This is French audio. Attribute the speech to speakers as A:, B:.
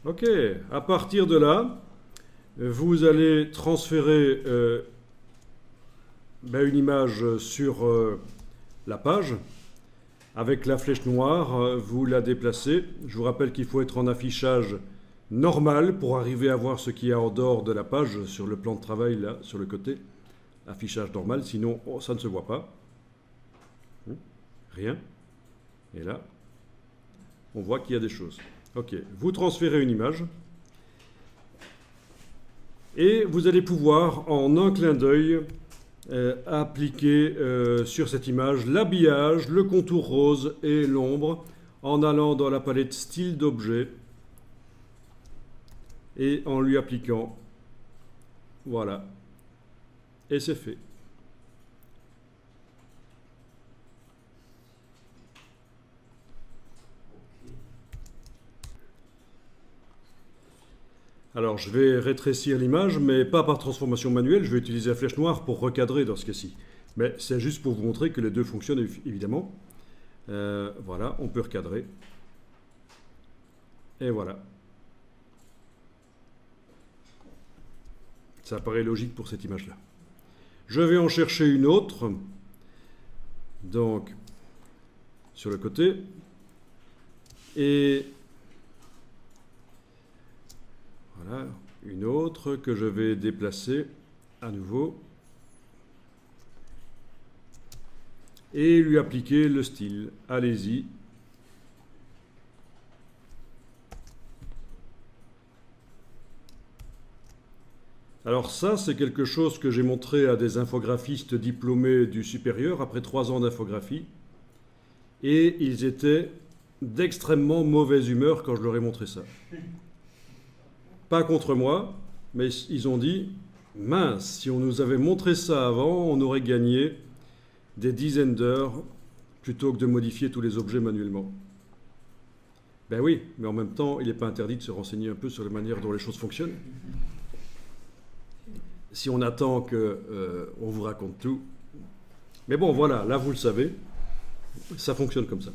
A: Ok, à partir de là, vous allez transférer une image sur la page. Avec la flèche noire, vous la déplacez. Je vous rappelle qu'il faut être en affichage normal pour arriver à voir ce qu'il y a en dehors de la page sur le plan de travail, là, sur le côté. Affichage normal, sinon ça ne se voit pas. Rien. Et là, on voit qu'il y a des choses. Ok, vous transférez une image. Et vous allez pouvoir, en un clin d'œil, appliquer sur cette image l'habillage, le contour rose et l'ombre en allant dans la palette style d'objet et en lui appliquant. Voilà. Et c'est fait. Alors je vais rétrécir l'image, mais pas par transformation manuelle, je vais utiliser la flèche noire pour recadrer dans ce cas-ci. Mais c'est juste pour vous montrer que les deux fonctionnent évidemment. Voilà, on peut recadrer. Et voilà. Ça paraît logique pour cette image-là. Je vais en chercher une autre. Donc, sur le côté. Et voilà, une autre que je vais déplacer à nouveau. Et lui appliquer le style. Allez-y. Alors ça, c'est quelque chose que j'ai montré à des infographistes diplômés du supérieur après 3 ans d'infographie. Et ils étaient d'extrêmement mauvaise humeur quand je leur ai montré ça. Pas contre moi, mais ils ont dit « Mince, si on nous avait montré ça avant, on aurait gagné des dizaines d'heures plutôt que de modifier tous les objets manuellement. » Ben oui, mais en même temps, il n'est pas interdit de se renseigner un peu sur la manière dont les choses fonctionnent. Si on attend qu'on vous raconte tout. Mais bon, voilà, là vous le savez, ça fonctionne comme ça.